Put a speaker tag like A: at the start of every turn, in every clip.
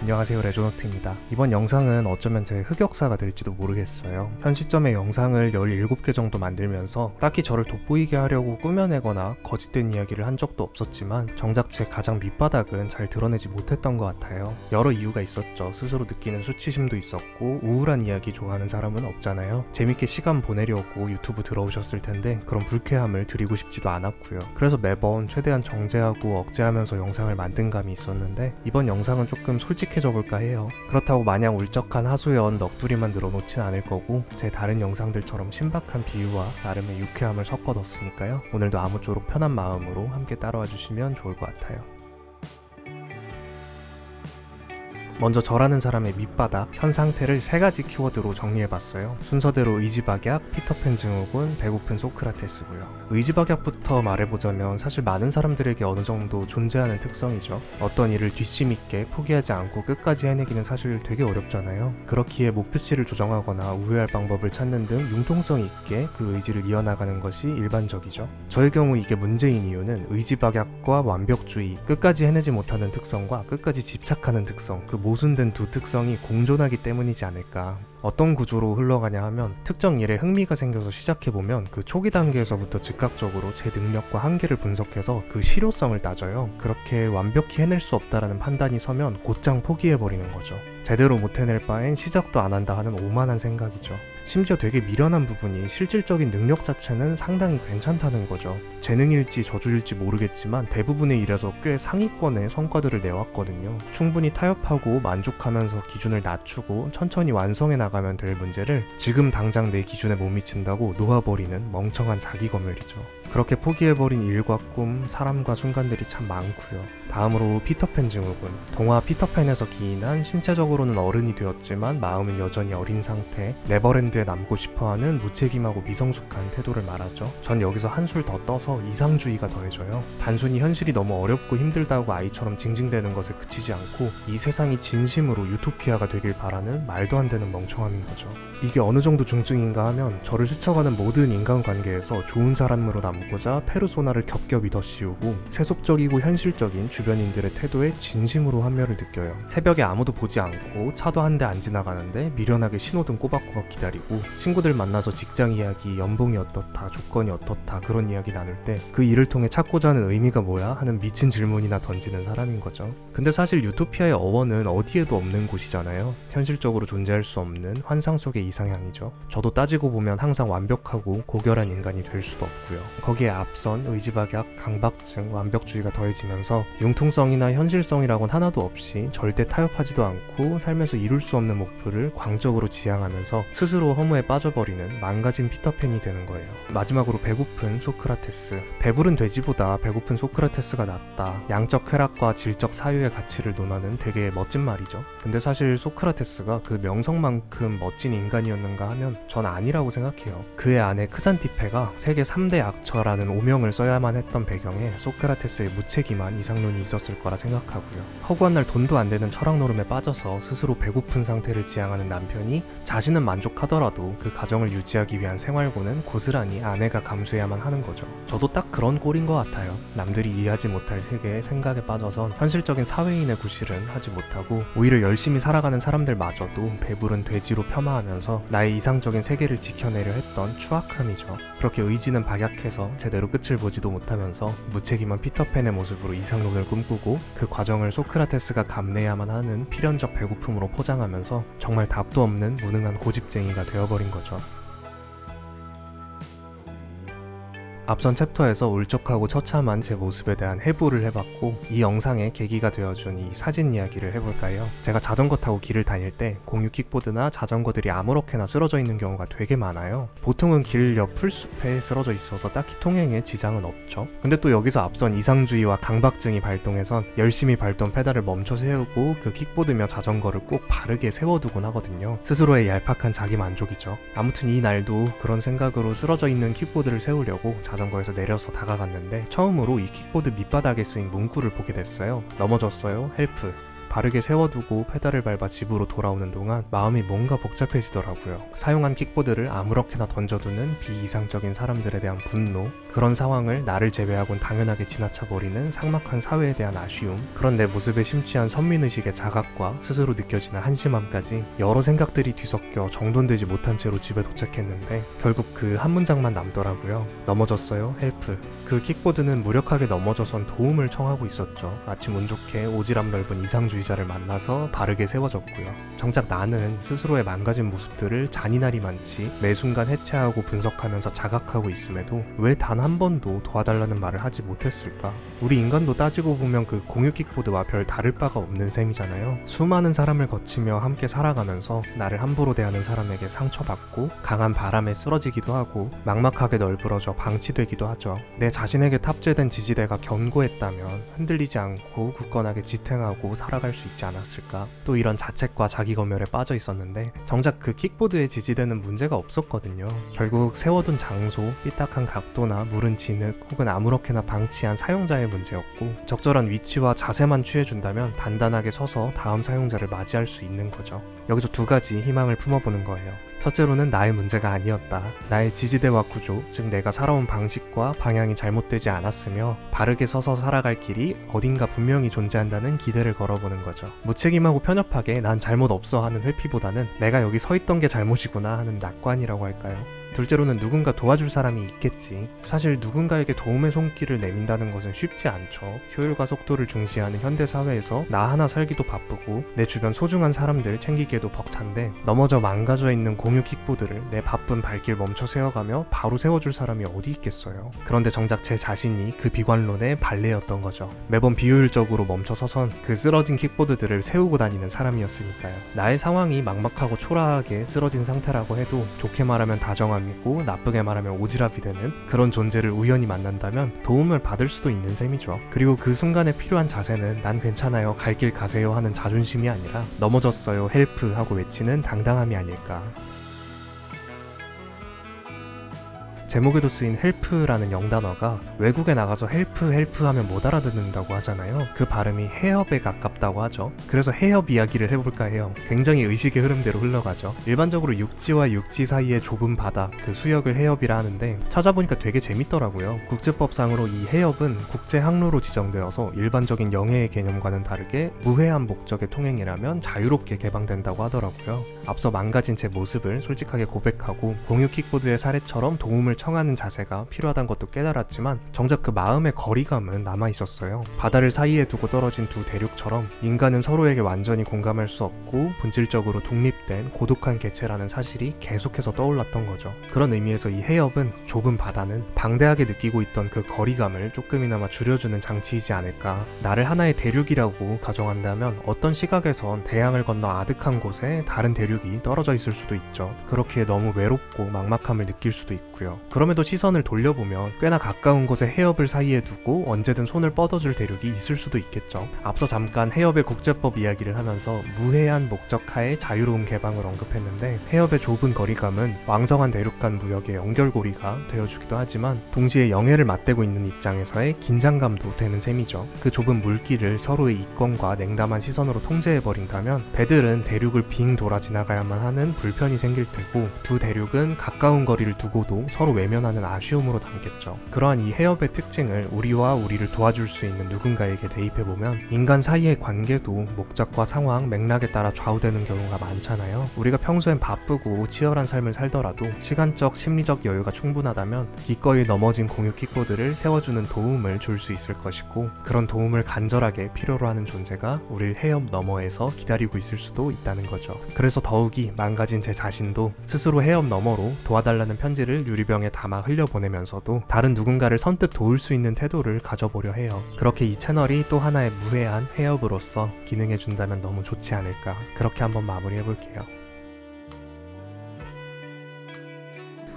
A: 안녕하세요, 레조노트입니다. 이번 영상은 어쩌면 제 흑역사가 될지도 모르겠어요. 현 시점에 영상을 17개 정도 만들면서 딱히 저를 돋보이게 하려고 꾸며내거나 거짓된 이야기를 한 적도 없었지만 정작 제 가장 밑바닥은 잘 드러내지 못했던 것 같아요. 여러 이유가 있었죠. 스스로 느끼는 수치심도 있었고 우울한 이야기 좋아하는 사람은 없잖아요. 재밌게 시간 보내려고 유튜브 들어오셨을 텐데 그런 불쾌함을 드리고 싶지도 않았고요. 그래서 매번 최대한 정제하고 억제하면서 영상을 만든 감이 있었는데 이번 영상은 조금 솔직해져 볼까 해요. 그렇다고 마냥 울적한 하소연 넋두리만 늘어놓진 않을 거고 제 다른 영상들처럼 신박한 비유와 나름의 유쾌함을 섞어 넣었으니까요. 오늘도 아무쪼록 편한 마음으로 함께 따라와 주시면 좋을 것 같아요. 먼저 저라는 사람의 밑바닥, 현 상태를 3가지 키워드로 정리해봤어요. 순서대로 의지박약, 피터팬 증후군, 배고픈 소크라테스고요. 의지박약부터 말해보자면 사실 많은 사람들에게 어느 정도 존재하는 특성이죠. 어떤 일을 뒷심있게 포기하지 않고 끝까지 해내기는 사실 되게 어렵잖아요. 그렇기에 목표치를 조정하거나 우회할 방법을 찾는 등 융통성 있게 그 의지를 이어나가는 것이 일반적이죠. 저의 경우 이게 문제인 이유는 의지박약과 완벽주의, 끝까지 해내지 못하는 특성과 끝까지 집착하는 특성, 그 모순된 두 특성이 공존하기 때문이지 않을까. 어떤 구조로 흘러가냐 하면 특정 일에 흥미가 생겨서 시작해보면 그 초기 단계에서부터 즉각적으로 제 능력과 한계를 분석해서 그 실효성을 따져요. 그렇게 완벽히 해낼 수 없다라는 판단이 서면 곧장 포기해버리는 거죠. 제대로 못 해낼 바엔 시작도 안 한다 하는 오만한 생각이죠. 심지어 되게 미련한 부분이 실질적인 능력 자체는 상당히 괜찮다는 거죠. 재능일지 저주일지 모르겠지만 대부분의 일에서 꽤 상위권의 성과들을 내왔거든요. 충분히 타협하고 만족하면서 기준을 낮추고 천천히 완성해 나가면 될 문제를 지금 당장 내 기준에 못 미친다고 놓아버리는 멍청한 자기검열이죠. 그렇게 포기해버린 일과 꿈, 사람과 순간들이 참 많고요. 다음으로 피터팬 증후군. 동화 피터팬에서 기인한 신체적으로는 어른이 되었지만 마음은 여전히 어린 상태, 네버랜드에 남고 싶어하는 무책임하고 미성숙한 태도를 말하죠. 전 여기서 한술 더 떠서 이상주의가 더해져요. 단순히 현실이 너무 어렵고 힘들다고 아이처럼 징징대는 것에 그치지 않고 이 세상이 진심으로 유토피아가 되길 바라는 말도 안 되는 멍청함인 거죠. 이게 어느 정도 중증인가 하면 저를 스쳐가는 모든 인간관계에서 좋은 사람으로 남고자 페르소나를 겹겹이 덧씌우고 세속적이고 현실적인 주변인들의 태도에 진심으로 환멸을 느껴요. 새벽에 아무도 보지 않고 차도 한 대 안 지나가는데 미련하게 신호등 꼬박꼬박 기다리고 친구들 만나서 직장 이야기, 연봉이 어떻다, 조건이 어떻다 그런 이야기 나눌 때 그 일을 통해 찾고자 하는 의미가 뭐야? 하는 미친 질문이나 던지는 사람인 거죠. 근데 사실 유토피아의 어원은 어디에도 없는 곳이잖아요. 현실적으로 존재할 수 없는 환상 속의 이상향이죠. 저도 따지고 보면 항상 완벽하고 고결한 인간이 될 수도 없고요. 거기에 앞선 의지박약, 강박증, 완벽주의가 더해지면서 융통성이나 현실성이라곤 하나도 없이 절대 타협하지도 않고 살면서 이룰 수 없는 목표를 광적으로 지향하면서 스스로 허무에 빠져버리는 망가진 피터팬이 되는 거예요. 마지막으로 배고픈 소크라테스. 배부른 돼지보다 배고픈 소크라테스가 낫다. 양적 쾌락과 질적 사유의 가치를 논하는 되게 멋진 말이죠. 근데 사실 소크라테스가 그 명성만큼 멋진 인간이었는가 하면 전 아니라고 생각해요. 그의 아내 크산티페가 세계 3대 악처라는 오명을 써야만 했던 배경에 소크라테스의 무책임한 이상론이 있었을 거라 생각하고요. 허구한 날 돈도 안 되는 철학 노름에 빠져서 스스로 배고픈 상태를 지향하는 남편이 자신은 만족하더라도 그 가정을 유지하기 위한 생활고는 고스란히 아내가 감수해야만 하는 거죠. 저도 딱 그런 꼴인 것 같아요. 남들이 이해하지 못할 세계의 생각에 빠져선 현실적인 사회인의 구실은 하지 못하고 오히려 열심히 살아가는 사람들마저도 배부른 돼지로 폄하하면서 나의 이상적인 세계를 지켜내려 했던 추악함이죠. 그렇게 의지는 박약해서 제대로 끝을 보지도 못하면서 무책임한 피터팬의 모습으로 이상론을 꿈꾸고 그 과정을 소크라테스가 감내야만 하는 필연적 배고픔으로 포장하면서 정말 답도 없는 무능한 고집쟁이가 되어버린 거죠. 앞선 챕터에서 울적하고 처참한 제 모습에 대한 해부를 해봤고 이 영상의 계기가 되어준 이 사진 이야기를 해볼까요? 제가 자전거 타고 길을 다닐 때 공유 킥보드나 자전거들이 아무렇게나 쓰러져 있는 경우가 되게 많아요. 보통은 길 옆 풀숲에 쓰러져 있어서 딱히 통행에 지장은 없죠. 근데 또 여기서 앞선 이상주의와 강박증이 발동해선 열심히 밟던 페달을 멈춰 세우고 그 킥보드며 자전거를 꼭 바르게 세워두곤 하거든요. 스스로의 얄팍한 자기 만족이죠. 아무튼 이 날도 그런 생각으로 쓰러져 있는 킥보드를 세우려고 자전거에서 내려서 다가갔는데 처음으로 이 킥보드 밑바닥에 쓰인 문구를 보게 됐어요. 넘어졌어요. 헬프. 바르게 세워두고 페달을 밟아 집으로 돌아오는 동안 마음이 뭔가 복잡해지더라고요. 사용한 킥보드를 아무렇게나 던져두는 비이상적인 사람들에 대한 분노, 그런 상황을 나를 제외하곤 당연하게 지나쳐버리는 삭막한 사회에 대한 아쉬움, 그런 내 모습에 심취한 선민의식의 자각과 스스로 느껴지는 한심함까지 여러 생각들이 뒤섞여 정돈되지 못한 채로 집에 도착했는데 결국 그 한 문장만 남더라고요. 넘어졌어요. 헬프. 그 킥보드는 무력하게 넘어져선 도움을 청하고 있었죠. 마침 운 좋게 오지랖 넓은 이상주의자를 만나서 바르게 세워졌고요. 정작 나는 스스로의 망가진 모습들을 잔인하리 많지 매 순간 해체하고 분석하면서 자각하고 있음에도 왜 단 한 번도 도와달라는 말을 하지 못했을까? 우리 인간도 따지고 보면 그 공유 킥보드와 별 다를 바가 없는 셈이잖아요. 수많은 사람을 거치며 함께 살아가면서 나를 함부로 대하는 사람에게 상처받고 강한 바람에 쓰러지기도 하고 막막하게 널브러져 방치되기도 하죠. 내 자신에게 탑재된 지지대가 견고했다면 흔들리지 않고 굳건하게 지탱하고 살아갈 수 있지 않았을까? 또 이런 자책과 자기검열에 빠져 있었는데 정작 그 킥보드의 지지대는 문제가 없었거든요. 결국 세워둔 장소, 삐딱한 각도나 무른 진흙 혹은 아무렇게나 방치한 사용자의 문제였고 적절한 위치와 자세만 취해준다면 단단하게 서서 다음 사용자를 맞이할 수 있는 거죠. 여기서 두 가지 희망을 품어보는 거예요. 첫째로는 나의 문제가 아니었다. 나의 지지대와 구조, 즉 내가 살아온 방식과 방향이 잘못되지 않았으며 바르게 서서 살아갈 길이 어딘가 분명히 존재한다는 기대를 걸어보는 거죠. 무책임하고 편협하게 난 잘못 없어 하는 회피보다는 내가 여기 서 있던 게 잘못이구나 하는 낙관이라고 할까요? 둘째로는 누군가 도와줄 사람이 있겠지. 사실 누군가에게 도움의 손길을 내민다는 것은 쉽지 않죠. 효율과 속도를 중시하는 현대사회에서 나 하나 살기도 바쁘고 내 주변 소중한 사람들 챙기기에도 벅찬데 넘어져 망가져 있는 공유 킥보드를 내 바쁜 발길 멈춰 세워가며 바로 세워줄 사람이 어디 있겠어요. 그런데 정작 제 자신이 그 비관론의 발레였던 거죠. 매번 비효율적으로 멈춰서선 그 쓰러진 킥보드들을 세우고 다니는 사람이었으니까요. 나의 상황이 막막하고 초라하게 쓰러진 상태라고 해도 좋게 말하면 다정함 이고 나쁘게 말하면 오지랖이 되는 그런 존재를 우연히 만난다면 도움을 받을 수도 있는 셈이죠. 그리고 그 순간에 필요한 자세는 난 괜찮아요, 갈 길 가세요 하는 자존심이 아니라 넘어졌어요, 헬프 하고 외치는 당당함이 아닐까. 제목에도 쓰인 헬프라는 영단어가 외국에 나가서 헬프 하면 못 알아듣는다고 하잖아요. 그 발음이 해협에 가깝다고 하죠. 그래서 해협 이야기를 해볼까 해요. 굉장히 의식의 흐름대로 흘러가죠. 일반적으로 육지와 육지 사이의 좁은 바다, 그 수역을 해협이라 하는데 찾아보니까 되게 재밌더라고요. 국제법상으로 이 해협은 국제항로로 지정되어서 일반적인 영해의 개념과는 다르게 무해한 목적의 통행이라면 자유롭게 개방된다고 하더라고요. 앞서 망가진 제 모습을 솔직하게 고백하고 공유 킥보드의 사례처럼 도움을 청하는 자세가 필요하다는 것도 깨달았지만 정작 그 마음의 거리감은 남아있었어요. 바다를 사이에 두고 떨어진 두 대륙처럼 인간은 서로에게 완전히 공감할 수 없고 본질적으로 독립된 고독한 개체라는 사실이 계속해서 떠올랐던 거죠. 그런 의미에서 이 해협은, 좁은 바다는 방대하게 느끼고 있던 그 거리감을 조금이나마 줄여주는 장치이지 않을까. 나를 하나의 대륙이라고 가정한다면 어떤 시각에선 대양을 건너 아득한 곳에 다른 대륙이 떨어져 있을 수도 있죠. 그렇기에 너무 외롭고 막막함을 느낄 수도 있고요. 그럼에도 시선을 돌려보면 꽤나 가까운 곳에 해협을 사이에 두고 언제든 손을 뻗어줄 대륙이 있을 수도 있겠죠. 앞서 잠깐 해협의 국제법 이야기를 하면서 무해한 목적하에 자유로운 개방을 언급했는데 해협의 좁은 거리감은 왕성한 대륙 간 무역의 연결고리가 되어주기도 하지만 동시에 영해를 맞대고 있는 입장에서의 긴장감도 되는 셈이죠. 그 좁은 물길을 서로의 이권과 냉담한 시선으로 통제해버린다면 배들은 대륙을 빙 돌아 지나가야만 하는 불편이 생길 테고 두 대륙은 가까운 거리를 두고도 서로 외면하는 아쉬움으로 남겠죠. 그러한 이 해협의 특징을 우리와 우리를 도와줄 수 있는 누군가에게 대입해보면 인간 사이의 관계도 목적과 상황, 맥락에 따라 좌우되는 경우가 많잖아요. 우리가 평소엔 바쁘고 치열한 삶을 살더라도 시간적, 심리적 여유가 충분하다면 기꺼이 넘어진 공유 킥보드를 세워주는 도움을 줄 수 있을 것이고 그런 도움을 간절하게 필요로 하는 존재가 우릴 해협 너머에서 기다리고 있을 수도 있다는 거죠. 그래서 더욱이 망가진 제 자신도 스스로 해협 너머로 도와달라는 편지를 유리병에 담아 흘려보내면서도 다른 누군가를 선뜻 도울 수 있는 태도를 가져보려 해요. 그렇게 이 채널이 또 하나의 무해한 해협으로서 기능해준다면 너무 좋지 않을까. 그렇게 한번 마무리해볼게요.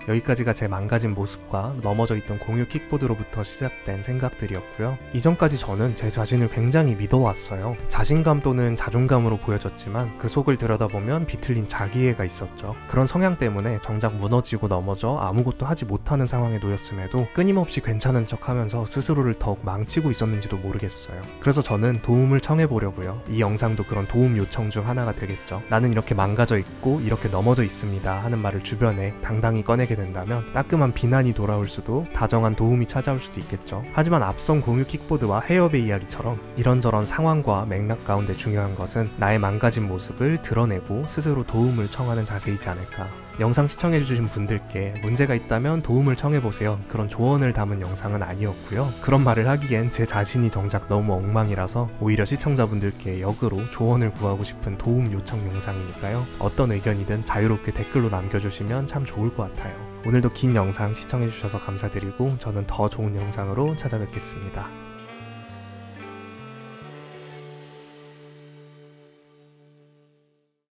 A: 여기까지가 제 망가진 모습과 넘어져 있던 공유 킥보드로부터 시작된 생각들이었고요. 이전까지 저는 제 자신을 굉장히 믿어왔어요. 자신감 또는 자존감으로 보여졌지만 그 속을 들여다보면 비틀린 자기애가 있었죠. 그런 성향 때문에 정작 무너지고 넘어져 아무것도 하지 못하는 상황에 놓였음에도 끊임없이 괜찮은 척하면서 스스로를 더욱 망치고 있었는지도 모르겠어요. 그래서 저는 도움을 청해보려고요. 이 영상도 그런 도움 요청 중 하나가 되겠죠. 나는 이렇게 망가져 있고 이렇게 넘어져 있습니다 하는 말을 주변에 당당히 꺼내게 된다면 따끔한 비난이 돌아올 수도 다정한 도움이 찾아올 수도 있겠죠. 하지만 앞선 공유 킥보드와 헤어베이 이야기처럼 이런저런 상황과 맥락 가운데 중요한 것은 나의 망가진 모습을 드러내고 스스로 도움을 청하는 자세이지 않을까. 영상 시청해주신 분들께 문제가 있다면 도움을 청해보세요. 그런 조언을 담은 영상은 아니었고요. 그런 말을 하기엔 제 자신이 정작 너무 엉망이라서 오히려 시청자분들께 역으로 조언을 구하고 싶은 도움 요청 영상이니까요. 어떤 의견이든 자유롭게 댓글로 남겨주시면 참 좋을 것 같아요. 오늘도 긴 영상 시청해주셔서 감사드리고 저는 더 좋은 영상으로 찾아뵙겠습니다.